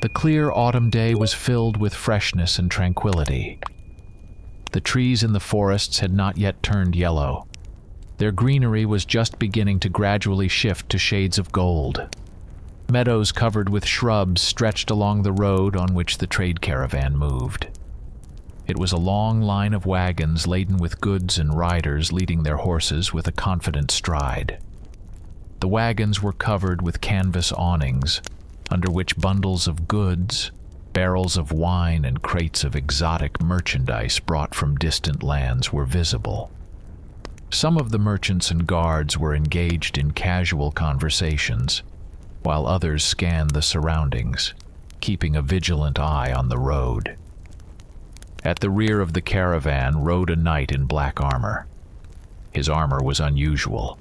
The clear autumn day was filled with freshness and tranquility. The trees in the forests had not yet turned yellow. Their greenery was just beginning to gradually shift to shades of gold. Meadows covered with shrubs stretched along the road on which the trade caravan moved. It was a long line of wagons laden with goods and riders leading their horses with a confident stride. The wagons were covered with canvas awnings, under which bundles of goods, barrels of wine, and crates of exotic merchandise brought from distant lands were visible. Some of the merchants and guards were engaged in casual conversations, while others scanned the surroundings, keeping a vigilant eye on the road. At the rear of the caravan rode a knight in black armor. His armor was unusual.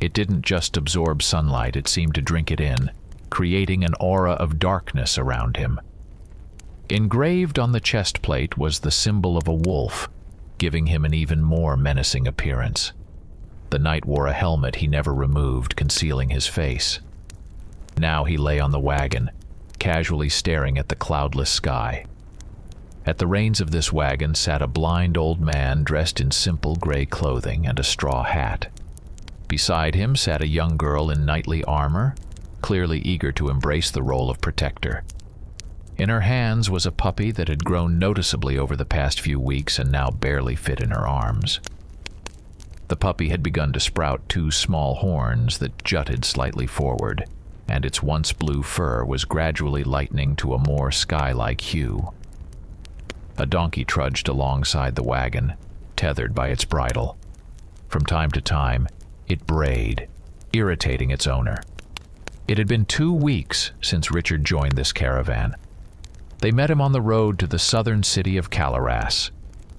It didn't just absorb sunlight, it seemed to drink it in, creating an aura of darkness around him. Engraved on the chest plate was the symbol of a wolf, giving him an even more menacing appearance. The knight wore a helmet he never removed, concealing his face. Now he lay on the wagon, casually staring at the cloudless sky. At the reins of this wagon sat a blind old man dressed in simple gray clothing and a straw hat. Beside him sat a young girl in knightly armor, clearly eager to embrace the role of protector. In her hands was a puppy that had grown noticeably over the past few weeks and now barely fit in her arms. The puppy had begun to sprout two small horns that jutted slightly forward, and its once blue fur was gradually lightening to a more sky-like hue. A donkey trudged alongside the wagon, tethered by its bridle. From time to time, it brayed, irritating its owner. It had been 2 weeks since Richard joined this caravan. They met him on the road to the southern city of Calaras,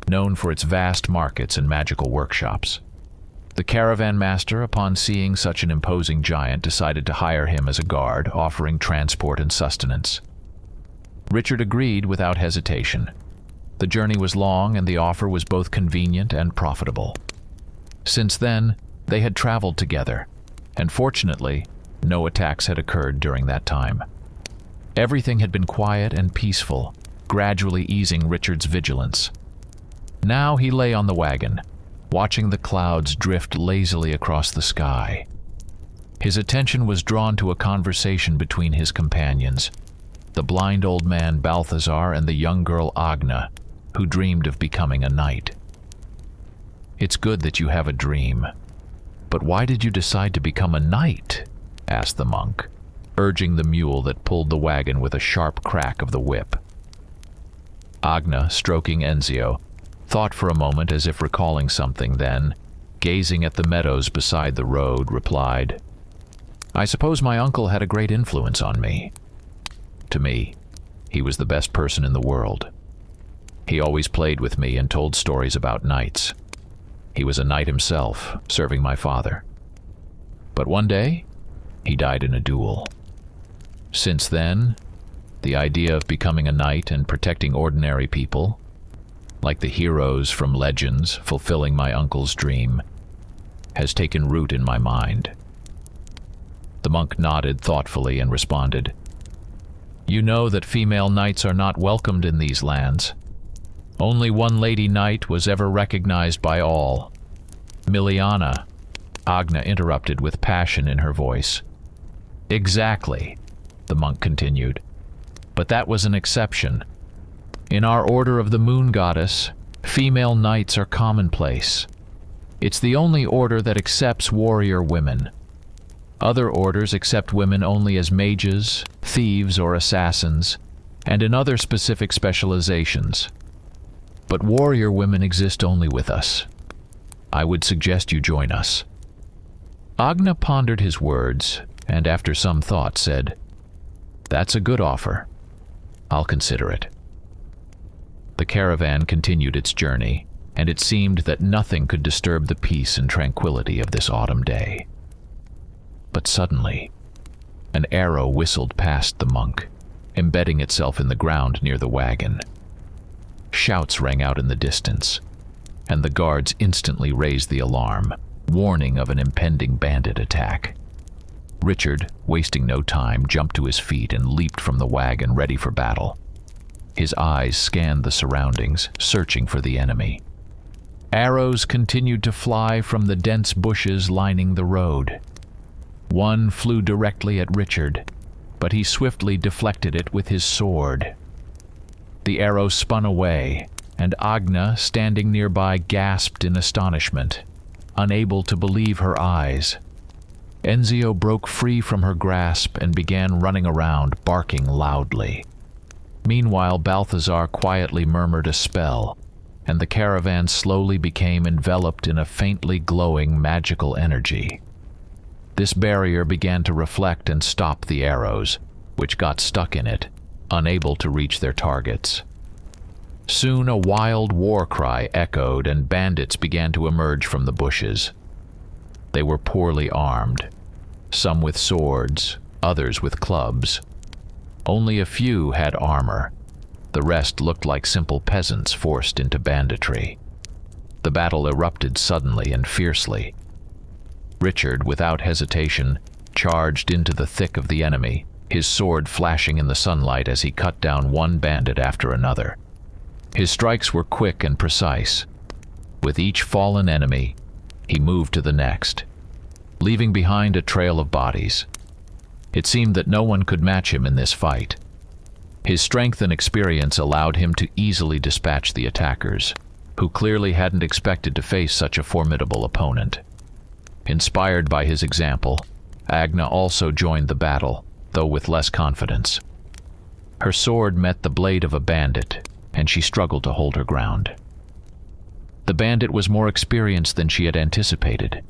known for its vast markets and magical workshops. The caravan master, upon seeing such an imposing giant, decided to hire him as a guard, offering transport and sustenance. Richard agreed without hesitation. The journey was long, and the offer was both convenient and profitable. Since then, they had traveled together, and fortunately, no attacks had occurred during that time. Everything had been quiet and peaceful, gradually easing Richard's vigilance. Now he lay on the wagon, watching the clouds drift lazily across the sky. His attention was drawn to a conversation between his companions, the blind old man Balthazar and the young girl Agna, who dreamed of becoming a knight. "It's good that you have a dream. But why did you decide to become a knight?" asked the monk, urging the mule that pulled the wagon with a sharp crack of the whip. Agna, stroking Enzio, thought for a moment as if recalling something, then, gazing at the meadows beside the road, replied, "I suppose my uncle had a great influence on me. To me, he was the best person in the world. He always played with me and told stories about knights. He was a knight himself, serving my father. But one day, he died in a duel. Since then, the idea of becoming a knight and protecting ordinary people, like the heroes from legends fulfilling my uncle's dream, has taken root in my mind." The monk nodded thoughtfully and responded, "You know that female knights are not welcomed in these lands. Only one lady knight was ever recognized by all. Miliana," Agna interrupted with passion in her voice. "Exactly," the monk continued. "But that was an exception. In our order of the Moon Goddess, female knights are commonplace. It's the only order that accepts warrior women. Other orders accept women only as mages, thieves, or assassins, and in other specific specializations. But warrior women exist only with us. I would suggest you join us." Agna pondered his words, and after some thought said, "That's a good offer. I'll consider it." The caravan continued its journey, and it seemed that nothing could disturb the peace and tranquility of this autumn day. But suddenly, an arrow whistled past the monk, embedding itself in the ground near the wagon. Shouts rang out in the distance, and the guards instantly raised the alarm, warning of an impending bandit attack. Richard, wasting no time, jumped to his feet and leaped from the wagon, ready for battle. His eyes scanned the surroundings, searching for the enemy. Arrows continued to fly from the dense bushes lining the road. One flew directly at Richard, but he swiftly deflected it with his sword. The arrow spun away, and Agna, standing nearby, gasped in astonishment, unable to believe her eyes. Enzio broke free from her grasp and began running around, barking loudly. Meanwhile, Balthazar quietly murmured a spell, and the caravan slowly became enveloped in a faintly glowing magical energy. This barrier began to reflect and stop the arrows, which got stuck in it, unable to reach their targets. Soon a wild war cry echoed, and bandits began to emerge from the bushes. They were poorly armed, some with swords, others with clubs. Only a few had armor. The rest looked like simple peasants forced into banditry. The battle erupted suddenly and fiercely. Richard, without hesitation, charged into the thick of the enemy, his sword flashing in the sunlight as he cut down one bandit after another. His strikes were quick and precise. With each fallen enemy, he moved to the next, leaving behind a trail of bodies. It seemed that no one could match him in this fight. His strength and experience allowed him to easily dispatch the attackers, who clearly hadn't expected to face such a formidable opponent. Inspired by his example, Agna also joined the battle, though with less confidence. Her sword met the blade of a bandit, and she struggled to hold her ground. The bandit was more experienced than she had anticipated,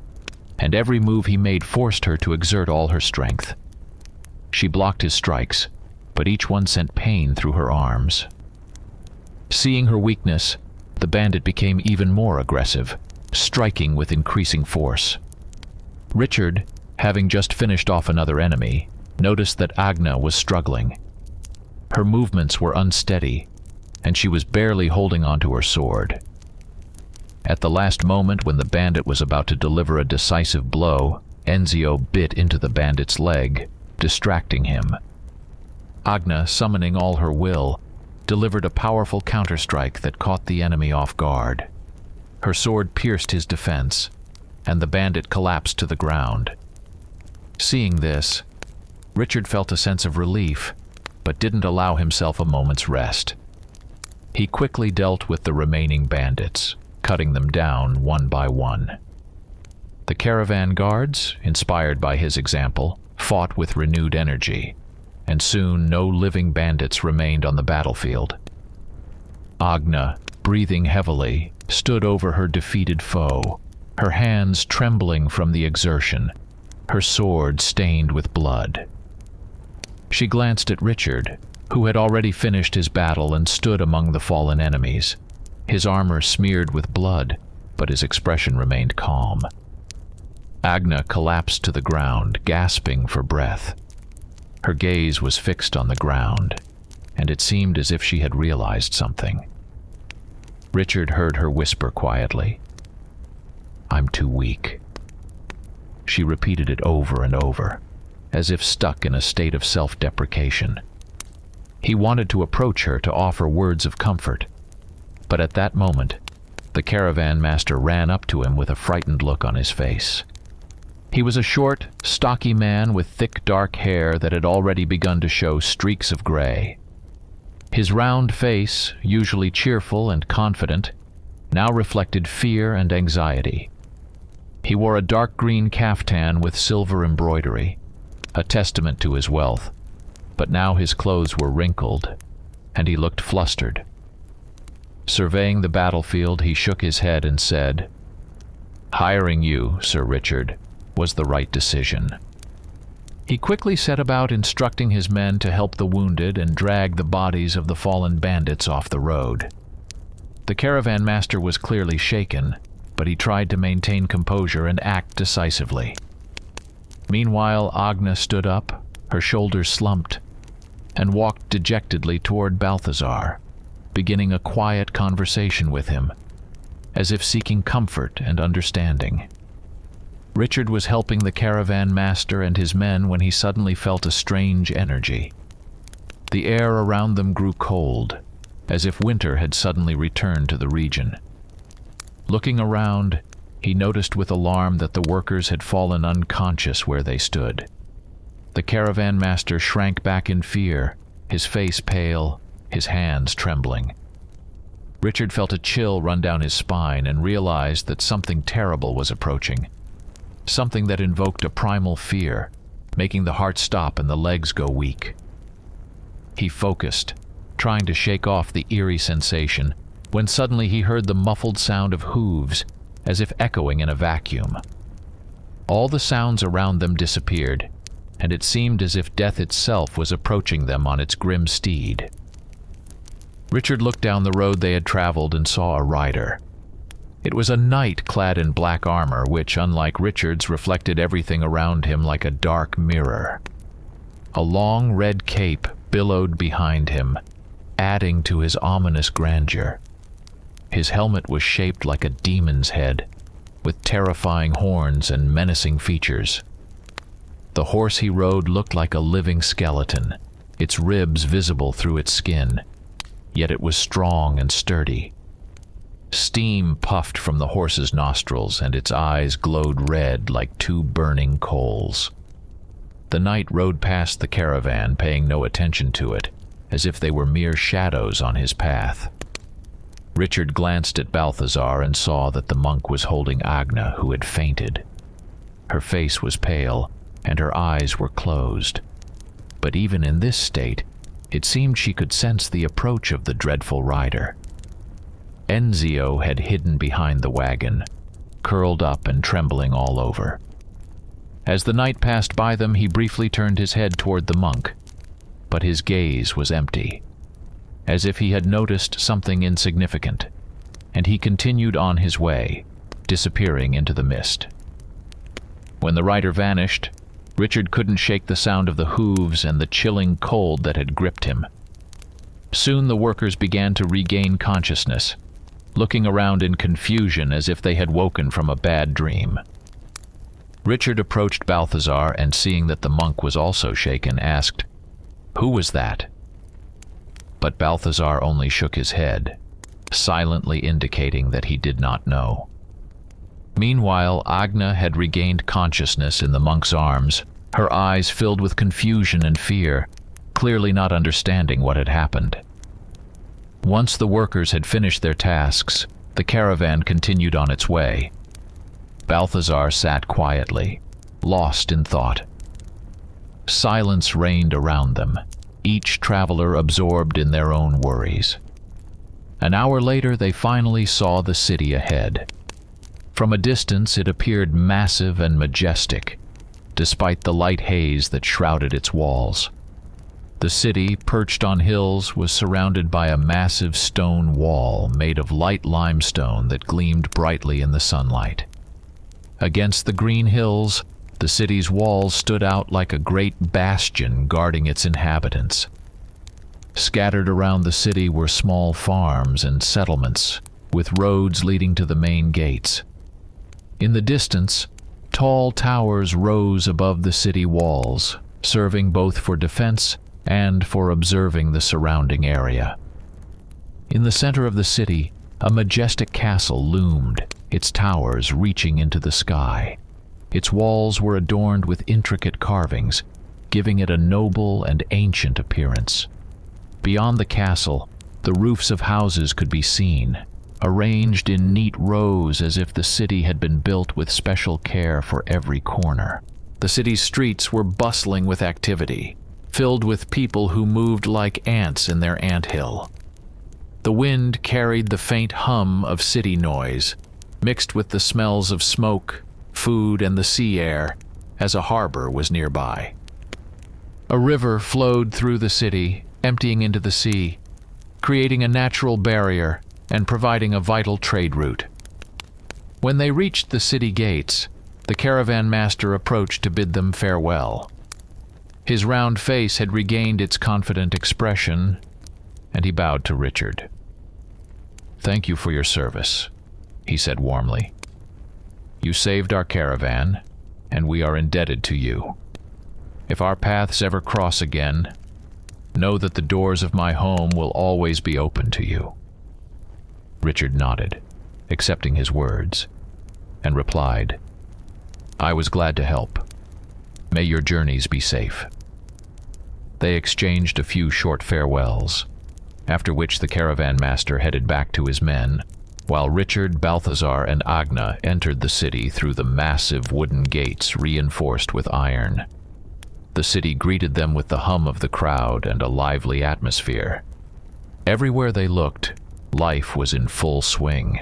and every move he made forced her to exert all her strength. She blocked his strikes, but each one sent pain through her arms. Seeing her weakness, the bandit became even more aggressive, striking with increasing force. Richard, having just finished off another enemy, noticed that Agna was struggling. Her movements were unsteady, and she was barely holding onto her sword. At the last moment, when the bandit was about to deliver a decisive blow, Enzio bit into the bandit's leg, distracting him. Agna, summoning all her will, delivered a powerful counterstrike that caught the enemy off guard. Her sword pierced his defense, and the bandit collapsed to the ground. Seeing this, Richard felt a sense of relief, but didn't allow himself a moment's rest. He quickly dealt with the remaining bandits, cutting them down one by one. The caravan guards, inspired by his example, fought with renewed energy, and soon no living bandits remained on the battlefield. Agna, breathing heavily, stood over her defeated foe, her hands trembling from the exertion, her sword stained with blood. She glanced at Richard, who had already finished his battle and stood among the fallen enemies, his armor smeared with blood, but his expression remained calm. Agna collapsed to the ground, gasping for breath. Her gaze was fixed on the ground, and it seemed as if she had realized something. Richard heard her whisper quietly, "I'm too weak." She repeated it over and over, as if stuck in a state of self-deprecation. He wanted to approach her to offer words of comfort, but at that moment, the caravan master ran up to him with a frightened look on his face. He was a short, stocky man with thick dark hair that had already begun to show streaks of gray. His round face, usually cheerful and confident, now reflected fear and anxiety. He wore a dark green caftan with silver embroidery, a testament to his wealth, but now his clothes were wrinkled, and he looked flustered. Surveying the battlefield, he shook his head and said, "Hiring you, Sir Richard, was the right decision." He quickly set about instructing his men to help the wounded and drag the bodies of the fallen bandits off the road. The caravan master was clearly shaken, but he tried to maintain composure and act decisively. Meanwhile, Agna stood up, her shoulders slumped, and walked dejectedly toward Balthazar, beginning a quiet conversation with him, as if seeking comfort and understanding. Richard was helping the caravan master and his men when he suddenly felt a strange energy. The air around them grew cold, as if winter had suddenly returned to the region. Looking around, he noticed with alarm that the workers had fallen unconscious where they stood. The caravan master shrank back in fear, his face pale, his hands trembling. Richard felt a chill run down his spine and realized that something terrible was approaching. Something that invoked a primal fear, making the heart stop and the legs go weak. He focused, trying to shake off the eerie sensation, when suddenly he heard the muffled sound of hooves, as if echoing in a vacuum. All the sounds around them disappeared, and it seemed as if death itself was approaching them on its grim steed. Richard looked down the road they had traveled and saw a rider. It was a knight clad in black armor, which, unlike Richard's, reflected everything around him like a dark mirror. A long red cape billowed behind him, adding to his ominous grandeur. His helmet was shaped like a demon's head, with terrifying horns and menacing features. The horse he rode looked like a living skeleton, its ribs visible through its skin, yet it was strong and sturdy. Steam puffed from the horse's nostrils, and its eyes glowed red like two burning coals. The knight rode past the caravan, paying no attention to it, as if they were mere shadows on his path. Richard glanced at Balthazar and saw that the monk was holding Agna, who had fainted. Her face was pale, and her eyes were closed. But even in this state, it seemed she could sense the approach of the dreadful rider. Enzio had hidden behind the wagon, curled up and trembling all over. As the knight passed by them, he briefly turned his head toward the monk, but his gaze was empty, as if he had noticed something insignificant, and he continued on his way, disappearing into the mist. When the rider vanished, Richard couldn't shake the sound of the hooves and the chilling cold that had gripped him. Soon the workers began to regain consciousness, looking around in confusion as if they had woken from a bad dream. Richard approached Balthazar and, seeing that the monk was also shaken, asked, "Who was that?" But Balthazar only shook his head, silently indicating that he did not know. Meanwhile, Agna had regained consciousness in the monk's arms, her eyes filled with confusion and fear, clearly not understanding what had happened. Once the workers had finished their tasks, the caravan continued on its way. Balthazar sat quietly, lost in thought. Silence reigned around them, each traveler absorbed in their own worries. An hour later, they finally saw the city ahead. From a distance, it appeared massive and majestic, despite the light haze that shrouded its walls. The city, perched on hills, was surrounded by a massive stone wall made of light limestone that gleamed brightly in the sunlight. Against the green hills, the city's walls stood out like a great bastion guarding its inhabitants. Scattered around the city were small farms and settlements, with roads leading to the main gates. In the distance, tall towers rose above the city walls, serving both for defense and for observing the surrounding area. In the center of the city, a majestic castle loomed, its towers reaching into the sky. Its walls were adorned with intricate carvings, giving it a noble and ancient appearance. Beyond the castle, the roofs of houses could be seen, arranged in neat rows as if the city had been built with special care for every corner. The city's streets were bustling with activity, filled with people who moved like ants in their anthill. The wind carried the faint hum of city noise, mixed with the smells of smoke, food, and the sea air, as a harbor was nearby. A river flowed through the city, emptying into the sea, creating a natural barrier and providing a vital trade route. When they reached the city gates, the caravan master approached to bid them farewell. His round face had regained its confident expression, and he bowed to Richard. "Thank you for your service," he said warmly. You saved our caravan, and we are indebted to you. If our paths ever cross again, know that the doors of my home will always be open to you." Richard nodded, accepting his words, and replied, "I was glad to help. May your journeys be safe." They exchanged a few short farewells, after which the caravan master headed back to his men, while Richard, Balthazar, and Agna entered the city through the massive wooden gates reinforced with iron. The city greeted them with the hum of the crowd and a lively atmosphere. Everywhere they looked, life was in full swing.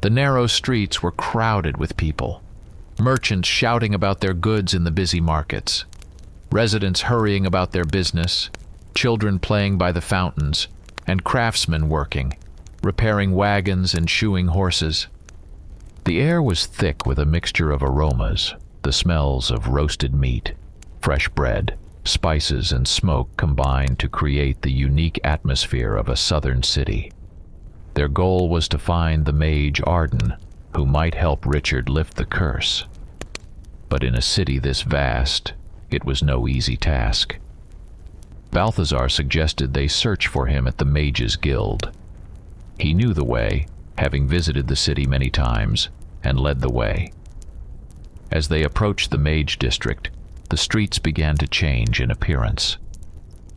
The narrow streets were crowded with people, merchants shouting about their goods in the busy markets, residents hurrying about their business, children playing by the fountains, and craftsmen working, repairing wagons and shoeing horses. The air was thick with a mixture of aromas, the smells of roasted meat, fresh bread, spices, and smoke combined to create the unique atmosphere of a southern city. Their goal was to find the mage Arden, who might help Richard lift the curse. But in a city this vast, it was no easy task. Balthazar suggested they search for him at the Mages' Guild. He knew the way, having visited the city many times, and led the way. As they approached the Mage District, the streets began to change in appearance.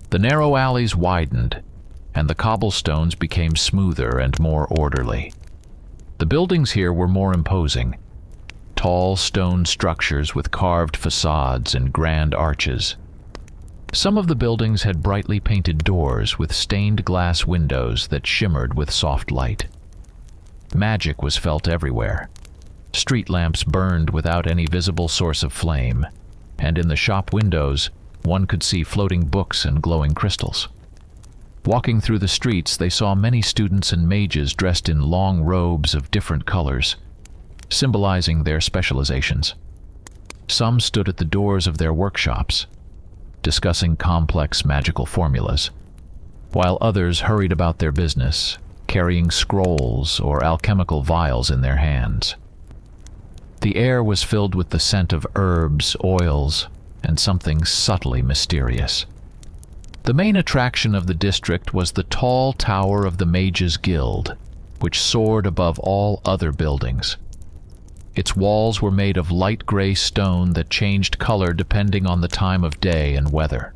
The narrow alleys widened, and the cobblestones became smoother and more orderly. The buildings here were more imposing, tall stone structures with carved facades and grand arches. Some of the buildings had brightly painted doors with stained glass windows that shimmered with soft light. Magic was felt everywhere. Street lamps burned without any visible source of flame, and in the shop windows one could see floating books and glowing crystals. Walking through the streets, they saw many students and mages dressed in long robes of different colors, symbolizing their specializations. Some stood at the doors of their workshops, discussing complex magical formulas, while others hurried about their business, carrying scrolls or alchemical vials in their hands. The air was filled with the scent of herbs, oils, and something subtly mysterious. The main attraction of the district was the tall tower of the Mages' Guild, which soared above all other buildings. Its walls were made of light gray stone that changed color depending on the time of day and weather.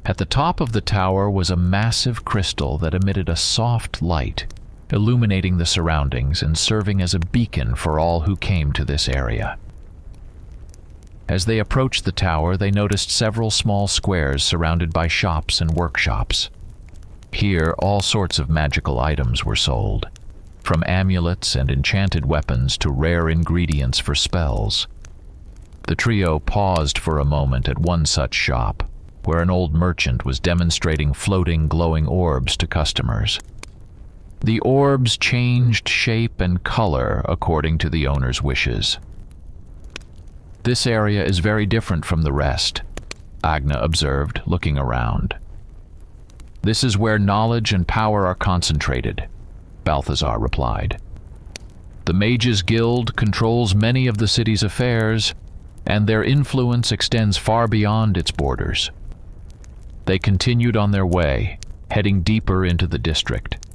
At the top of the tower was a massive crystal that emitted a soft light, illuminating the surroundings and serving as a beacon for all who came to this area. As they approached the tower, they noticed several small squares surrounded by shops and workshops. Here, all sorts of magical items were sold, from amulets and enchanted weapons to rare ingredients for spells. The trio paused for a moment at one such shop, where an old merchant was demonstrating floating, glowing orbs to customers. The orbs changed shape and color according to the owner's wishes. "This area is very different from the rest," Agna observed, looking around. "This is where knowledge and power are concentrated," Balthazar replied. "The Mages' Guild controls many of the city's affairs, and their influence extends far beyond its borders." They continued on their way, heading deeper into the district.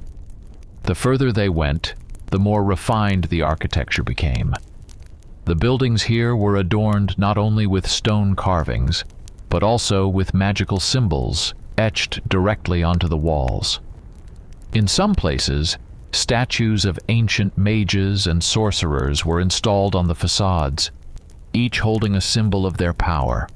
The further they went, the more refined the architecture became. The buildings here were adorned not only with stone carvings, but also with magical symbols etched directly onto the walls. In some places, statues of ancient mages and sorcerers were installed on the facades, each holding a symbol of their power,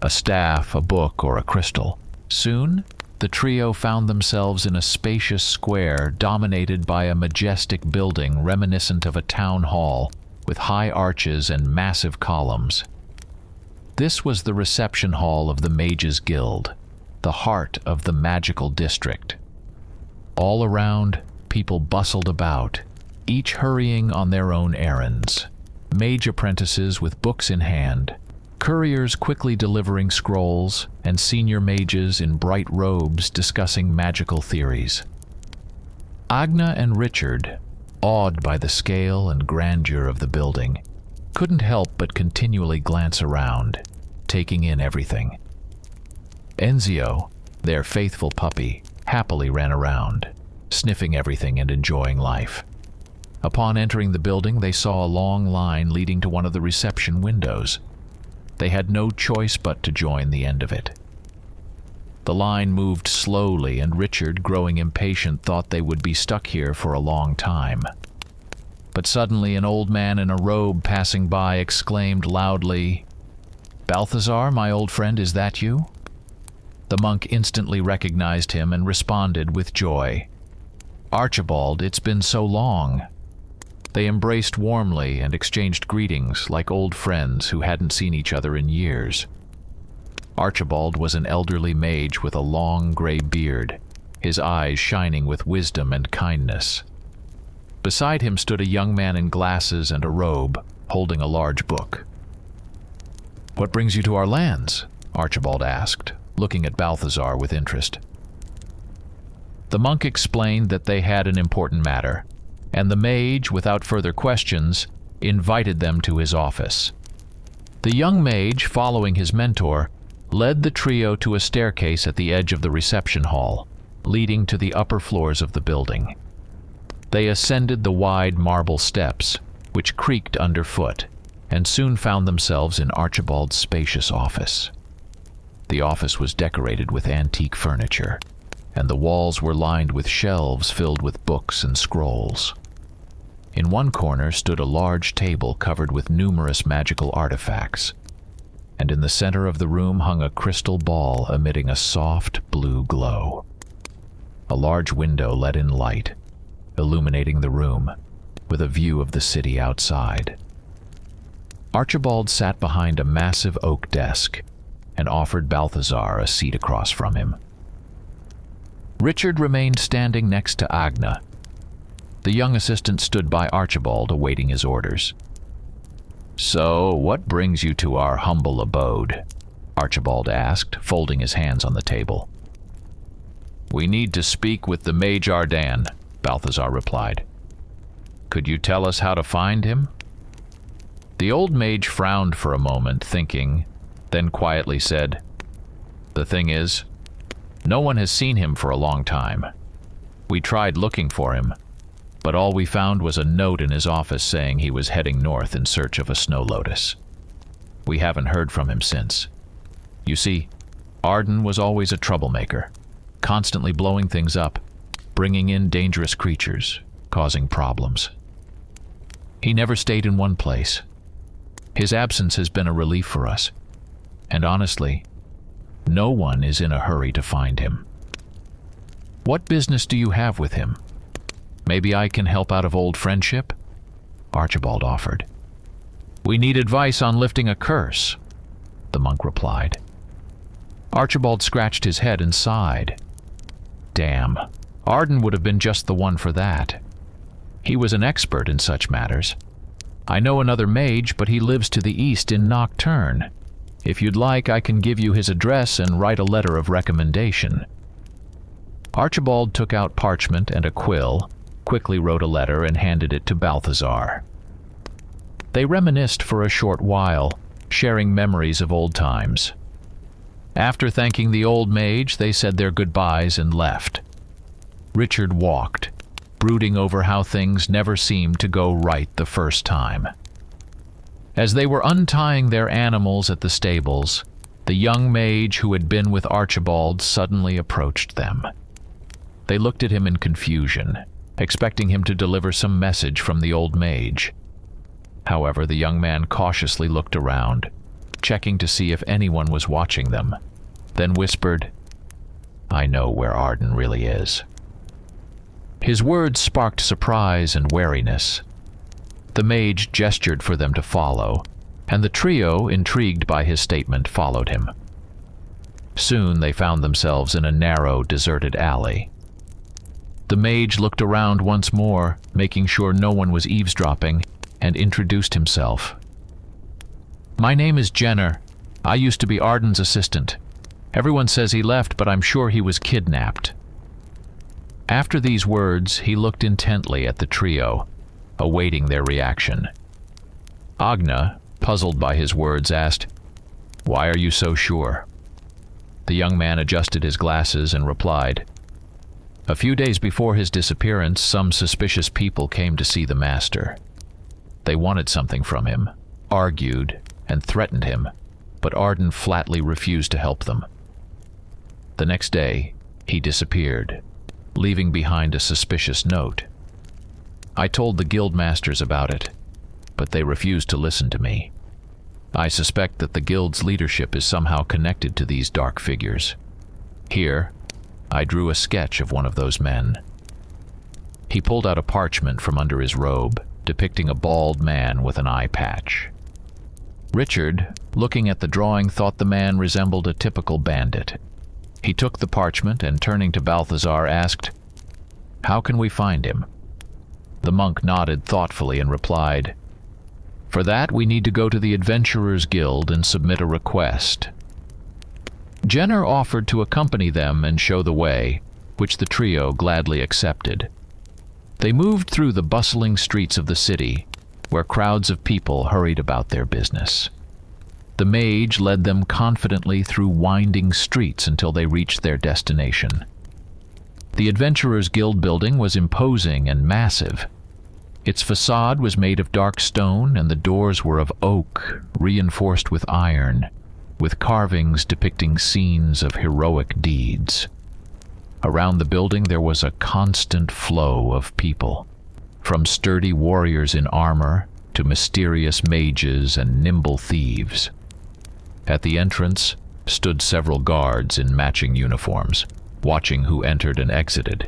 a staff, a book, or a crystal. Soon, the trio found themselves in a spacious square dominated by a majestic building reminiscent of a town hall, with high arches and massive columns. This was the reception hall of the Mages' Guild, the heart of the magical district. All around, people bustled about, each hurrying on their own errands. Mage apprentices with books in hand, couriers quickly delivering scrolls, and senior mages in bright robes discussing magical theories. Agna and Richard, awed by the scale and grandeur of the building, couldn't help but continually glance around, taking in everything. Enzio, their faithful puppy, happily ran around, sniffing everything and enjoying life. Upon entering the building, they saw a long line leading to one of the reception windows. They had no choice but to join the end of it. The line moved slowly, and Richard, growing impatient, thought they would be stuck here for a long time. But suddenly an old man in a robe passing by exclaimed loudly, "Balthazar, my old friend, is that you?" The monk instantly recognized him and responded with joy. "Archibald, it's been so long." They embraced warmly and exchanged greetings like old friends who hadn't seen each other in years. Archibald was an elderly mage with a long gray beard, his eyes shining with wisdom and kindness. Beside him stood a young man in glasses and a robe, holding a large book. "What brings you to our lands?" Archibald asked, looking at Balthazar with interest. The monk explained that they had an important matter, and the mage, without further questions, invited them to his office. The young mage, following his mentor, led the trio to a staircase at the edge of the reception hall, leading to the upper floors of the building. They ascended the wide marble steps, which creaked underfoot, and soon found themselves in Archibald's spacious office. The office was decorated with antique furniture, and the walls were lined with shelves filled with books and scrolls. In one corner stood a large table covered with numerous magical artifacts, and in the center of the room hung a crystal ball emitting a soft blue glow. A large window let in light, illuminating the room, with a view of the city outside. Archibald sat behind a massive oak desk and offered Balthazar a seat across from him. Richard remained standing next to Agna. The young assistant stood by Archibald, awaiting his orders. "So, what brings you to our humble abode?" Archibald asked, folding his hands on the table. "We need to speak with the Mage Ardan," Balthazar replied. "Could you tell us how to find him?" The old mage frowned for a moment, thinking, then quietly said, "The thing is, no one has seen him for a long time. We tried looking for him, but all we found was a note in his office saying he was heading north in search of a snow lotus. We haven't heard from him since. You see, Arden was always a troublemaker, constantly blowing things up, bringing in dangerous creatures, causing problems. He never stayed in one place. His absence has been a relief for us, and honestly, no one is in a hurry to find him. What business do you have with him? Maybe I can help out of old friendship?" Archibald offered. "We need advice on lifting a curse," the monk replied. Archibald scratched his head and sighed. Damn, Arden would have been just the one for that. He was an expert in such matters. I know another mage, but he lives to the east in Nocturne. If you'd like, I can give you his address and write a letter of recommendation. Archibald took out parchment and a quill, quickly wrote a letter, and handed it to Balthazar. They reminisced for a short while, sharing memories of old times. After thanking the old mage, they said their goodbyes and left. Richard walked, brooding over how things never seemed to go right the first time. As they were untying their animals at the stables, the young mage who had been with Archibald suddenly approached them. They looked at him in confusion, expecting him to deliver some message from the old mage. However, the young man cautiously looked around, checking to see if anyone was watching them, then whispered, "I know where Arden really is." His words sparked surprise and wariness. The mage gestured for them to follow, and the trio, intrigued by his statement, followed him. Soon they found themselves in a narrow, deserted alley. The mage looked around once more, making sure no one was eavesdropping, and introduced himself. "My name is Jenner. I used to be Arden's assistant. Everyone says he left, but I'm sure he was kidnapped." After these words, he looked intently at the trio, awaiting their reaction. Agna, puzzled by his words, asked, "Why are you so sure?" The young man adjusted his glasses and replied, "A few days before his disappearance, some suspicious people came to see the master. They wanted something from him, argued, and threatened him, but Arden flatly refused to help them. The next day, he disappeared, leaving behind a suspicious note. I told the guild masters about it, but they refused to listen to me. I suspect that the guild's leadership is somehow connected to these dark figures. Here, I drew a sketch of one of those men." He pulled out a parchment from under his robe, depicting a bald man with an eye patch. Richard, looking at the drawing, thought the man resembled a typical bandit. He took the parchment and, turning to Balthazar, asked, "How can we find him?" The monk nodded thoughtfully and replied, "For that, we need to go to the Adventurers Guild and submit a request." Jenner offered to accompany them and show the way, which the trio gladly accepted. They moved through the bustling streets of the city, where crowds of people hurried about their business. The mage led them confidently through winding streets until they reached their destination. The Adventurers Guild building was imposing and massive. Its facade was made of dark stone, and the doors were of oak, reinforced with iron, with carvings depicting scenes of heroic deeds. Around the building there was a constant flow of people, from sturdy warriors in armor to mysterious mages and nimble thieves. At the entrance stood several guards in matching uniforms, watching who entered and exited.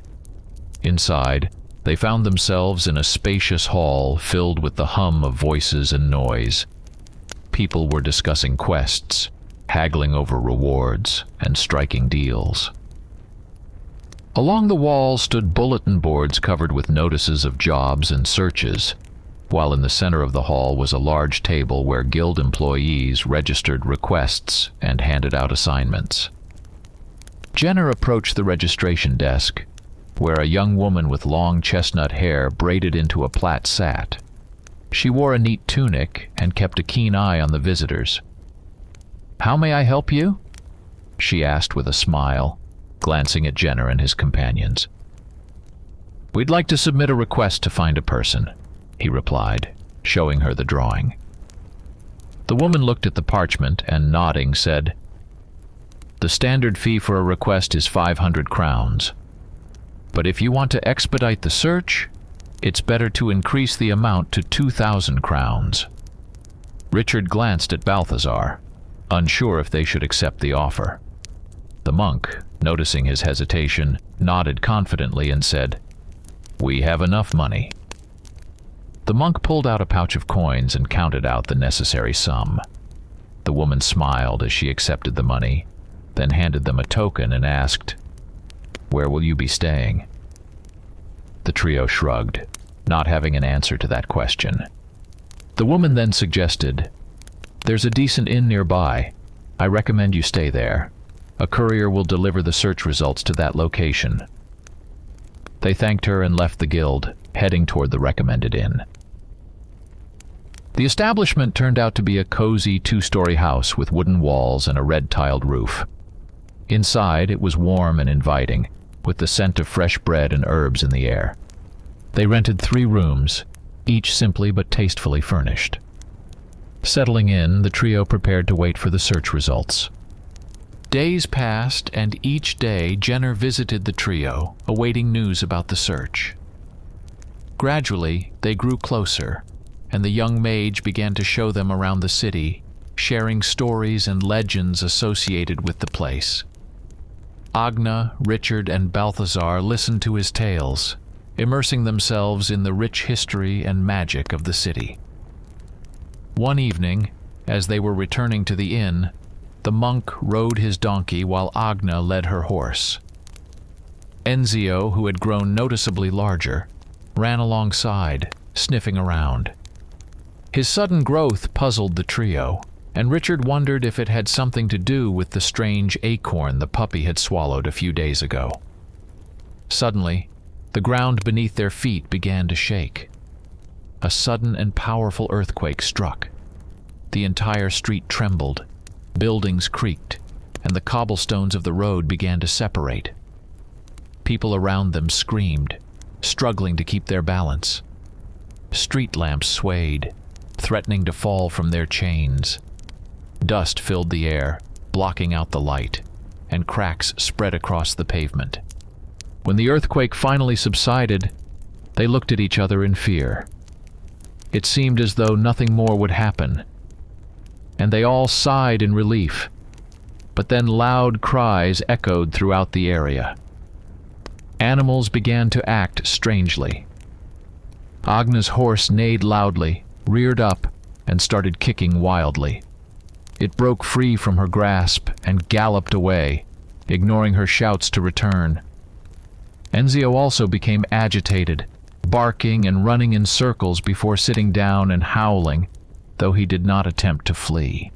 Inside, they found themselves in a spacious hall filled with the hum of voices and noise. People were discussing quests, haggling over rewards, and striking deals. Along the wall stood bulletin boards covered with notices of jobs and searches, while in the center of the hall was a large table where guild employees registered requests and handed out assignments. Jenner approached the registration desk, where a young woman with long chestnut hair braided into a plait sat. She wore a neat tunic and kept a keen eye on the visitors. "How may I help you?" she asked with a smile, glancing at Jenner and his companions. "We'd like to submit a request to find a person," he replied, showing her the drawing. The woman looked at the parchment and, nodding, said, "The standard fee for a request is 500 crowns. But if you want to expedite the search, it's better to increase the amount to 2,000 crowns." Richard glanced at Balthazar, unsure if they should accept the offer. The monk, noticing his hesitation, nodded confidently and said, "We have enough money." The monk pulled out a pouch of coins and counted out the necessary sum. The woman smiled as she accepted the money, then handed them a token and asked, "Where will you be staying?" The trio shrugged, not having an answer to that question. The woman then suggested, "There's a decent inn nearby. I recommend you stay there. A courier will deliver the search results to that location." They thanked her and left the guild, heading toward the recommended inn. The establishment turned out to be a cozy two-story house with wooden walls and a red-tiled roof. Inside, it was warm and inviting, with the scent of fresh bread and herbs in the air. They rented 3 rooms, each simply but tastefully furnished. Settling in, the trio prepared to wait for the search results. Days passed, and each day Jenner visited the trio, awaiting news about the search. Gradually, they grew closer, and the young mage began to show them around the city, sharing stories and legends associated with the place. Agna, Richard, and Balthazar listened to his tales, immersing themselves in the rich history and magic of the city. One evening, as they were returning to the inn, the monk rode his donkey while Agna led her horse. Enzio, who had grown noticeably larger, ran alongside, sniffing around. His sudden growth puzzled the trio, and Richard wondered if it had something to do with the strange acorn the puppy had swallowed a few days ago. Suddenly, The ground beneath their feet began to shake. A sudden and powerful earthquake struck. The entire street trembled, buildings creaked, and the cobblestones of the road began to separate. People around them screamed, struggling to keep their balance. Street lamps swayed, threatening to fall from their chains. Dust filled the air, blocking out the light, and cracks spread across the pavement. When the earthquake finally subsided, they looked at each other in fear. It seemed as though nothing more would happen, and they all sighed in relief. But then loud cries echoed throughout the area. Animals began to act strangely. Agna's horse neighed loudly, reared up, and started kicking wildly. It broke free from her grasp and galloped away, ignoring her shouts to return. Enzio also became agitated, barking and running in circles before sitting down and howling, though he did not attempt to flee.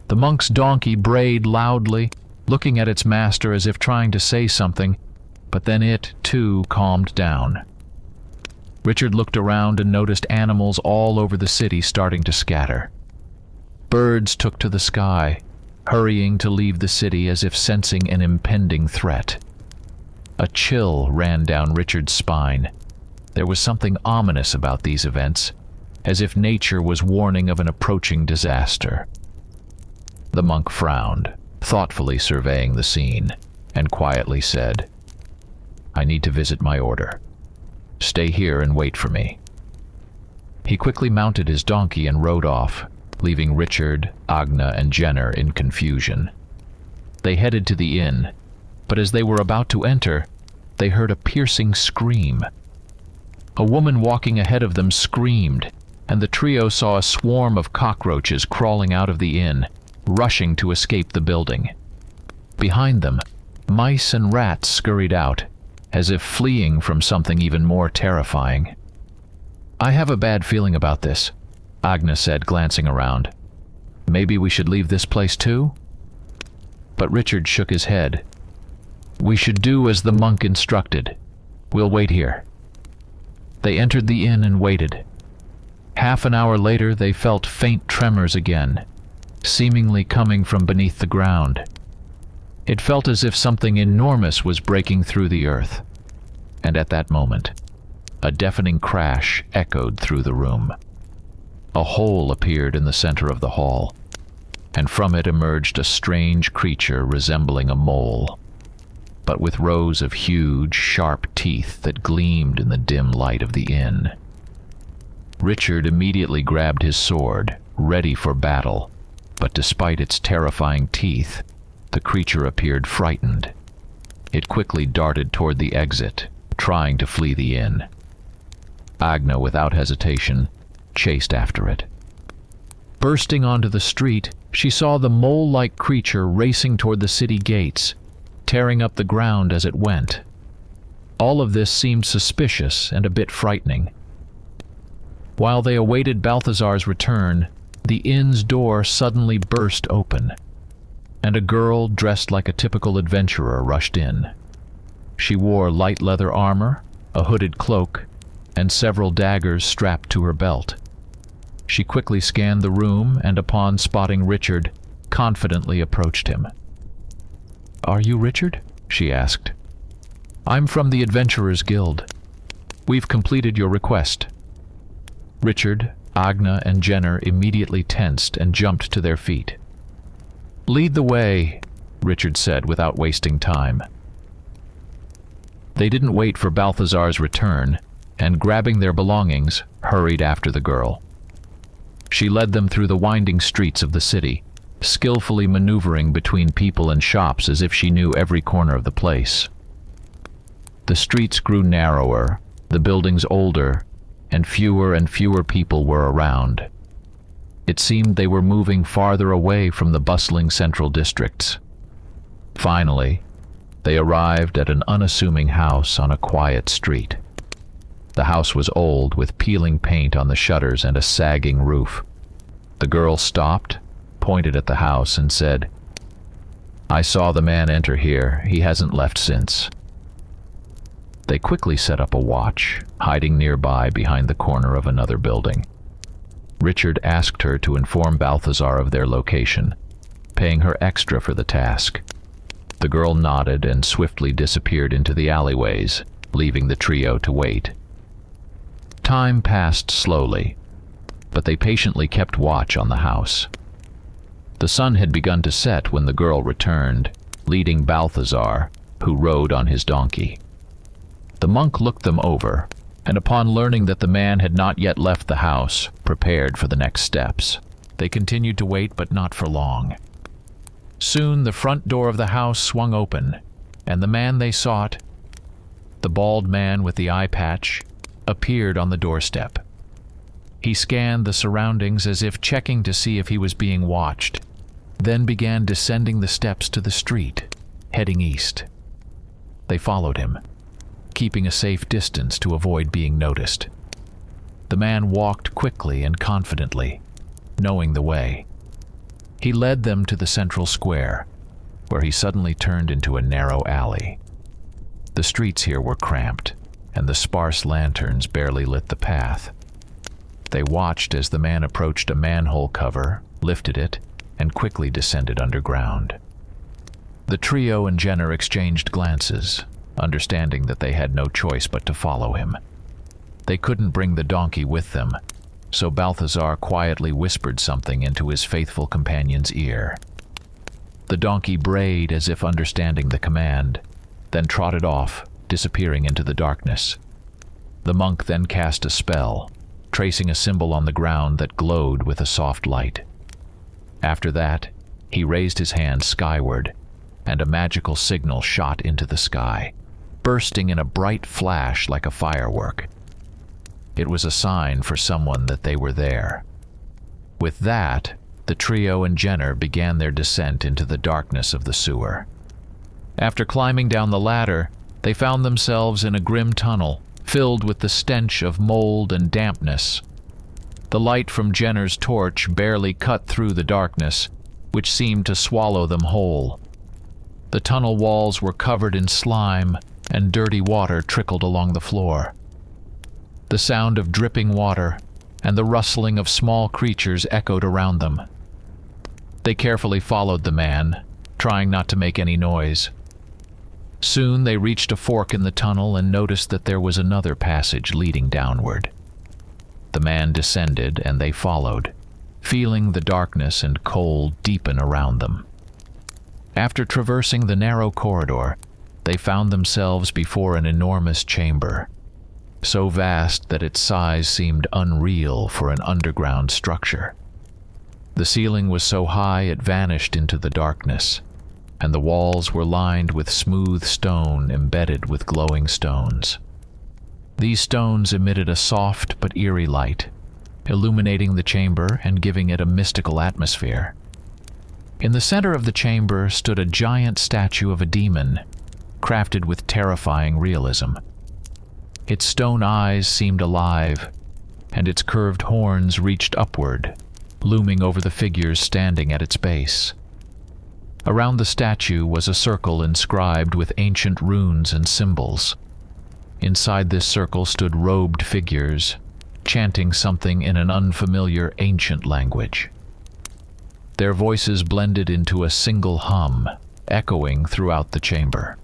The monk's donkey brayed loudly, looking at its master as if trying to say something, but then it, too, calmed down. Richard looked around and noticed animals all over the city starting to scatter. Birds took to the sky, hurrying to leave the city as if sensing an impending threat. A chill ran down Richard's spine. There was something ominous about these events, as if nature was warning of an approaching disaster. The monk frowned, thoughtfully surveying the scene, and quietly said, "I need to visit my order. Stay here and wait for me." He quickly mounted his donkey and rode off, leaving Richard, Agna, and Jenner in confusion. They headed to the inn, but as they were about to enter, they heard a piercing scream. A woman walking ahead of them screamed, and the trio saw a swarm of cockroaches crawling out of the inn, rushing to escape the building. Behind them, mice and rats scurried out, as if fleeing from something even more terrifying. "I have a bad feeling about this," Agna said, glancing around. "Maybe we should leave this place too?" But Richard shook his head. "We should do as the monk instructed. We'll wait here." They entered the inn and waited. Half an hour later, they felt faint tremors again, seemingly coming from beneath the ground. It felt as if something enormous was breaking through the earth. And at that moment, a deafening crash echoed through the room. A hole appeared in the center of the hall, and from it emerged a strange creature resembling a mole, but with rows of huge, sharp teeth that gleamed in the dim light of the inn. Richard immediately grabbed his sword, ready for battle, but despite its terrifying teeth, the creature appeared frightened. It quickly darted toward the exit, trying to flee the inn. Agna, without hesitation, chased after it. Bursting onto the street, she saw the mole-like creature racing toward the city gates, tearing up the ground as it went. All of this seemed suspicious and a bit frightening. While they awaited Balthazar's return, the inn's door suddenly burst open, and a girl dressed like a typical adventurer rushed in. She wore light leather armor, a hooded cloak, and several daggers strapped to her belt. She quickly scanned the room and, upon spotting Richard, confidently approached him. "Are you Richard?" she asked. "I'm from the Adventurers Guild. We've completed your request." Richard, Agna, and Jenner immediately tensed and jumped to their feet. "Lead the way," Richard said without wasting time. They didn't wait for Balthazar's return, and grabbing their belongings, hurried after the girl. She led them through the winding streets of the city, skillfully maneuvering between people and shops as if she knew every corner of the place. The streets grew narrower, the buildings older, and fewer people were around. It seemed they were moving farther away from the bustling central districts. Finally, they arrived at an unassuming house on a quiet street. The house was old, with peeling paint on the shutters and a sagging roof. The girl stopped, pointed at the house, and said, "I saw the man enter here. He hasn't left since." They quickly set up a watch, hiding nearby behind the corner of another building. Richard asked her to inform Balthazar of their location, paying her extra for the task. The girl nodded and swiftly disappeared into the alleyways, leaving the trio to wait. Time passed slowly, but they patiently kept watch on the house. The sun had begun to set when the girl returned, leading Balthazar, who rode on his donkey. The monk looked them over, and upon learning that the man had not yet left the house, prepared for the next steps. They continued to wait, but not for long. Soon the front door of the house swung open, and the man they sought, the bald man with the eye patch, appeared on the doorstep. He scanned the surroundings as if checking to see if he was being watched, then began descending the steps to the street, heading east. They followed him, keeping a safe distance to avoid being noticed. The man walked quickly and confidently, knowing the way. He led them to the central square, where he suddenly turned into a narrow alley. The streets here were cramped, and the sparse lanterns barely lit the path. They watched as the man approached a manhole cover, lifted it, and quickly descended underground. The trio and Jenner exchanged glances, understanding that they had no choice but to follow him. They couldn't bring the donkey with them, so Balthazar quietly whispered something into his faithful companion's ear. The donkey brayed as if understanding the command, then trotted off, disappearing into the darkness. The monk then cast a spell, tracing a symbol on the ground that glowed with a soft light. After that, he raised his hand skyward, and a magical signal shot into the sky, bursting in a bright flash like a firework. It was a sign for someone that they were there. With that, the trio and Jenner began their descent into the darkness of the sewer. After climbing down the ladder, they found themselves in a grim tunnel, filled with the stench of mold and dampness. The light from Jenner's torch barely cut through the darkness, which seemed to swallow them whole. The tunnel walls were covered in slime, and dirty water trickled along the floor. The sound of dripping water and the rustling of small creatures echoed around them. They carefully followed the man, trying not to make any noise. Soon they reached a fork in the tunnel and noticed that there was another passage leading downward. The man descended and they followed, feeling the darkness and cold deepen around them. After traversing the narrow corridor, they found themselves before an enormous chamber, so vast that its size seemed unreal for an underground structure. The ceiling was so high it vanished into the darkness, and the walls were lined with smooth stone embedded with glowing stones. These stones emitted a soft but eerie light, illuminating the chamber and giving it a mystical atmosphere. In the center of the chamber stood a giant statue of a demon, crafted with terrifying realism. Its stone eyes seemed alive, and its curved horns reached upward, looming over the figures standing at its base. Around the statue was a circle inscribed with ancient runes and symbols. Inside this circle stood robed figures, chanting something in an unfamiliar ancient language. Their voices blended into a single hum, echoing throughout the chamber.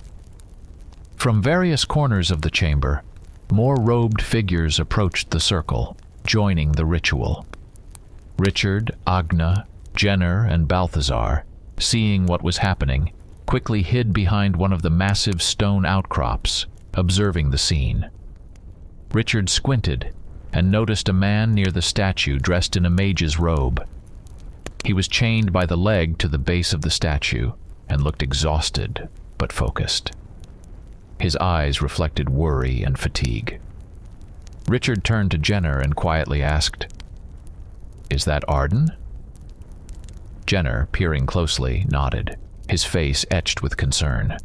From various corners of the chamber, more robed figures approached the circle, joining the ritual. Richard, Agna, Jenner, and Balthazar, seeing what was happening, quickly hid behind one of the massive stone outcrops, observing the scene. Richard squinted and noticed a man near the statue dressed in a mage's robe. He was chained by the leg to the base of the statue and looked exhausted but focused. His eyes reflected worry and fatigue. Richard turned to Jenner and quietly asked, "Is that Arden?" Jenner, peering closely, nodded, his face etched with concern.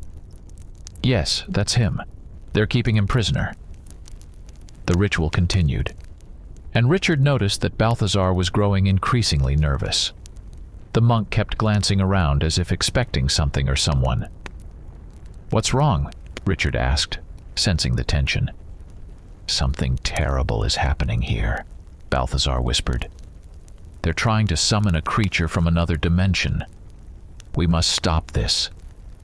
"Yes, that's him. They're keeping him prisoner." The ritual continued, and Richard noticed that Balthazar was growing increasingly nervous. The monk kept glancing around as if expecting something or someone. "What's wrong?" Richard asked, sensing the tension. "Something terrible is happening here," Balthazar whispered. "They're trying to summon a creature from another dimension. We must stop this,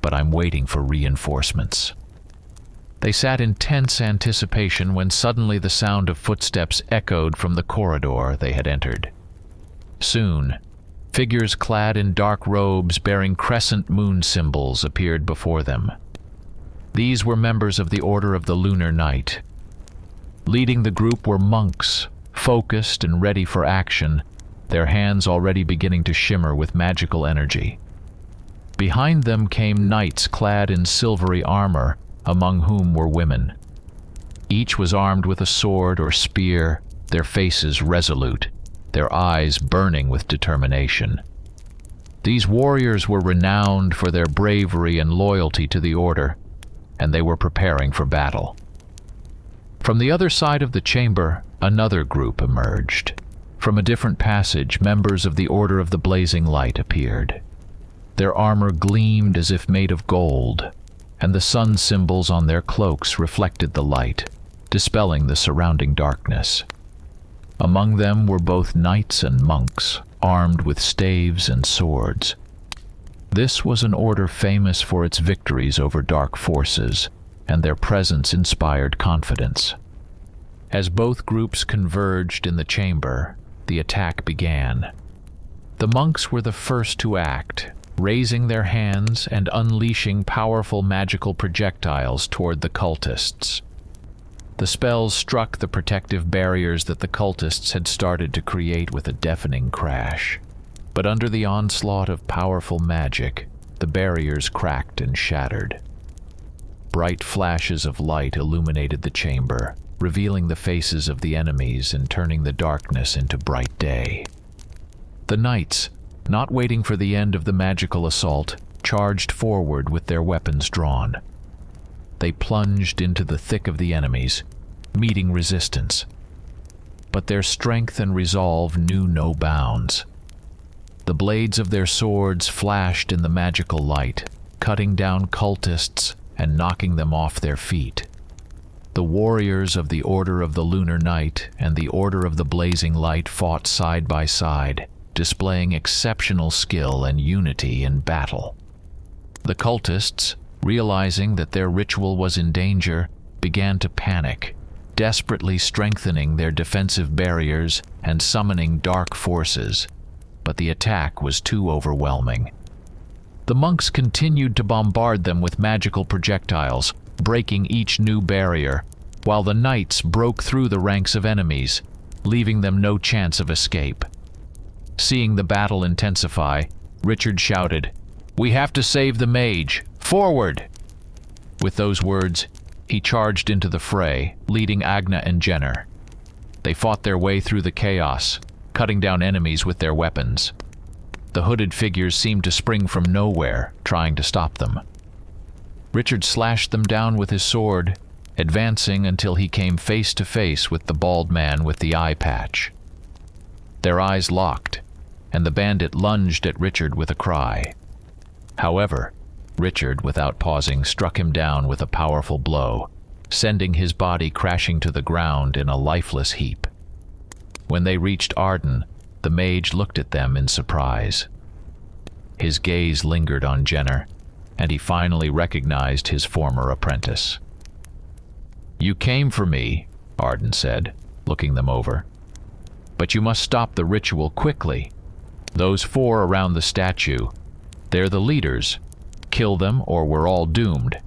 but I'm waiting for reinforcements." They sat in tense anticipation when suddenly the sound of footsteps echoed from the corridor they had entered. Soon, figures clad in dark robes bearing crescent moon symbols appeared before them. These were members of the Order of the Lunar Night. Leading the group were monks, focused and ready for action, their hands already beginning to shimmer with magical energy. Behind them came knights clad in silvery armor, among whom were women. Each was armed with a sword or spear, their faces resolute, their eyes burning with determination. These warriors were renowned for their bravery and loyalty to the Order, and they were preparing for battle. From the other side of the chamber, another group emerged. From a different passage, members of the Order of the Blazing Light appeared. Their armor gleamed as if made of gold, and the sun symbols on their cloaks reflected the light, dispelling the surrounding darkness. Among them were both knights and monks, armed with staves and swords. This was an order famous for its victories over dark forces, and their presence inspired confidence. As both groups converged in the chamber, the attack began. The monks were the first to act, raising their hands and unleashing powerful magical projectiles toward the cultists. The spells struck the protective barriers that the cultists had started to create with a deafening crash. But under the onslaught of powerful magic, the barriers cracked and shattered. Bright flashes of light illuminated the chamber, revealing the faces of the enemies and turning the darkness into bright day. The knights, not waiting for the end of the magical assault, charged forward with their weapons drawn. They plunged into the thick of the enemies, meeting resistance. But their strength and resolve knew no bounds. The blades of their swords flashed in the magical light, cutting down cultists and knocking them off their feet. The warriors of the Order of the Lunar Night and the Order of the Blazing Light fought side by side, displaying exceptional skill and unity in battle. The cultists, realizing that their ritual was in danger, began to panic, desperately strengthening their defensive barriers and summoning dark forces. But the attack was too overwhelming. The monks continued to bombard them with magical projectiles, breaking each new barrier, while the knights broke through the ranks of enemies, leaving them no chance of escape. Seeing the battle intensify, Richard shouted, "We have to save the mage! Forward!" With those words, he charged into the fray, leading Agna and Jenner. They fought their way through the chaos, cutting down enemies with their weapons. The hooded figures seemed to spring from nowhere, trying to stop them. Richard slashed them down with his sword, advancing until he came face to face with the bald man with the eye patch. Their eyes locked, and the bandit lunged at Richard with a cry. However, Richard, without pausing, struck him down with a powerful blow, sending his body crashing to the ground in a lifeless heap. When they reached Arden, the mage looked at them in surprise. His gaze lingered on Jenner, and he finally recognized his former apprentice. "You came for me," Arden said, looking them over. "But you must stop the ritual quickly. Those 4 around the statue, they're the leaders. Kill them or we're all doomed."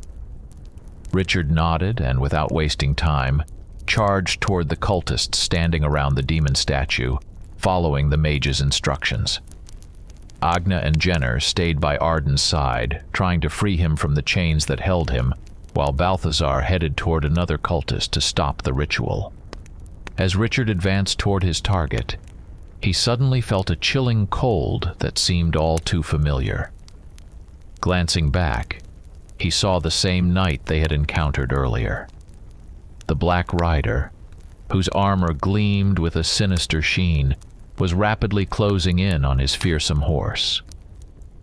Richard nodded and, without wasting time, charged toward the cultists standing around the demon statue, following the mage's instructions. Agna and Jenner stayed by Arden's side, trying to free him from the chains that held him, while Balthazar headed toward another cultist to stop the ritual. As Richard advanced toward his target, he suddenly felt a chilling cold that seemed all too familiar. Glancing back, he saw the same knight they had encountered earlier. The Black Rider, whose armor gleamed with a sinister sheen, was rapidly closing in on his fearsome horse.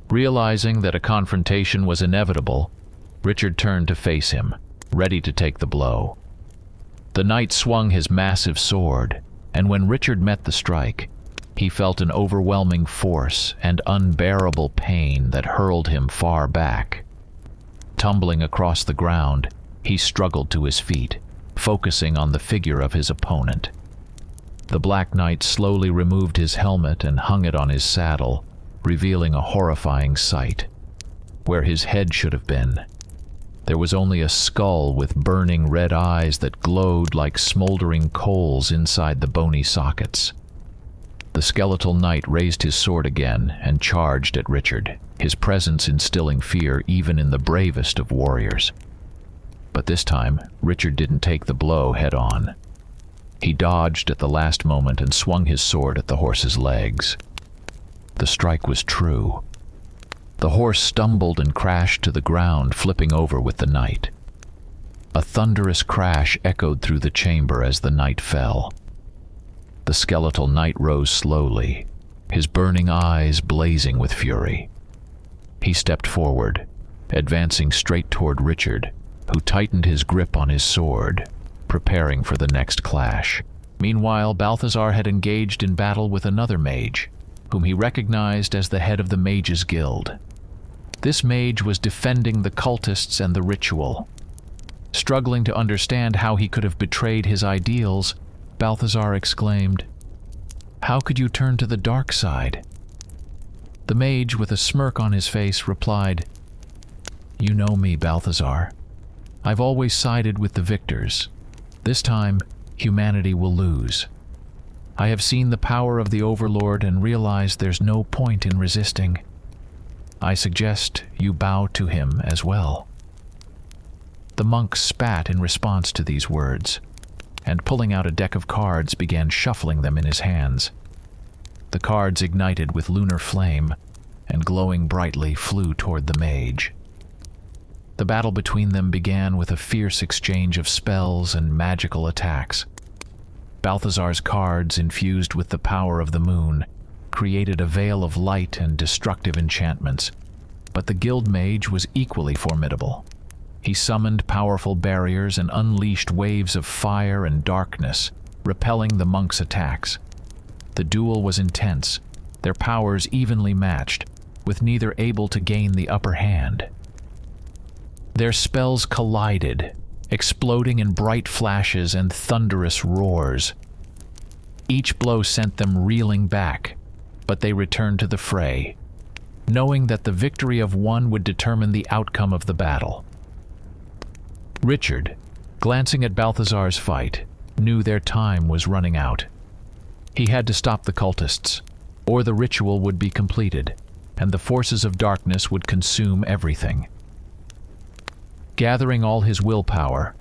Realizing that a confrontation was inevitable, Richard turned to face him, ready to take the blow. The knight swung his massive sword, and when Richard met the strike, he felt an overwhelming force and unbearable pain that hurled him far back. Tumbling across the ground, he struggled to his feet, focusing on the figure of his opponent. The Black Knight slowly removed his helmet and hung it on his saddle, revealing a horrifying sight. Where his head should have been, there was only a skull with burning red eyes that glowed like smoldering coals inside the bony sockets. The skeletal knight raised his sword again and charged at Richard, his presence instilling fear even in the bravest of warriors. But this time, Richard didn't take the blow head-on. He dodged at the last moment and swung his sword at the horse's legs. The strike was true. The horse stumbled and crashed to the ground, flipping over with the knight. A thunderous crash echoed through the chamber as the knight fell. The skeletal knight rose slowly, his burning eyes blazing with fury. He stepped forward, advancing straight toward Richard, who tightened his grip on his sword, preparing for the next clash. Meanwhile, Balthazar had engaged in battle with another mage, whom he recognized as the head of the Mages Guild. This mage was defending the cultists and the ritual. Struggling to understand how he could have betrayed his ideals, Balthazar exclaimed, "How could you turn to the dark side?" The mage, with a smirk on his face, replied, "You know me, Balthazar. I've always sided with the victors. This time, humanity will lose. I have seen the power of the Overlord and realized there's no point in resisting. I suggest you bow to him as well." The monk spat in response to these words, and pulling out a deck of cards began shuffling them in his hands. The cards ignited with lunar flame, and glowing brightly flew toward the mage. The battle between them began with a fierce exchange of spells and magical attacks. Balthazar's cards, infused with the power of the moon, created a veil of light and destructive enchantments, but the guild mage was equally formidable. He summoned powerful barriers and unleashed waves of fire and darkness, repelling the monk's attacks. The duel was intense, their powers evenly matched, with neither able to gain the upper hand. Their spells collided, exploding in bright flashes and thunderous roars. Each blow sent them reeling back, but they returned to the fray, knowing that the victory of one would determine the outcome of the battle. Richard, glancing at Balthazar's fight, knew their time was running out. He had to stop the cultists, or the ritual would be completed, and the forces of darkness would consume everything. Gathering all his willpower,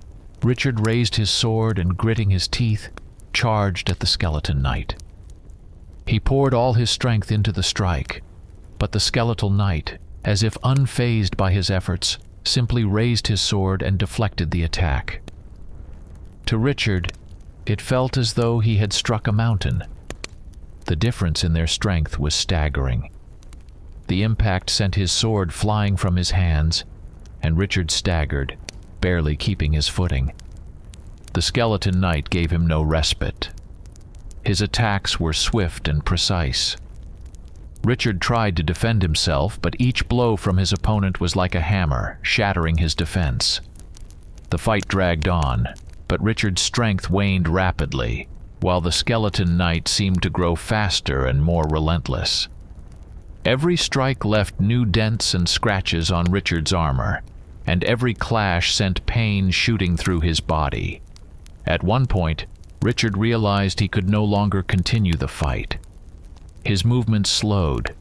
Richard raised his sword and, gritting his teeth, charged at the skeleton knight. He poured all his strength into the strike, but the skeletal knight, as if unfazed by his efforts, simply raised his sword and deflected the attack. To Richard, it felt as though he had struck a mountain. The difference in their strength was staggering. The impact sent his sword flying from his hands, and Richard staggered, barely keeping his footing. The skeleton knight gave him no respite. His attacks were swift and precise. Richard tried to defend himself, but each blow from his opponent was like a hammer, shattering his defense. The fight dragged on, but Richard's strength waned rapidly, while the skeleton knight seemed to grow faster and more relentless. Every strike left new dents and scratches on Richard's armor, and every clash sent pain shooting through his body. At one point, Richard realized he could no longer continue the fight. His movements slowed.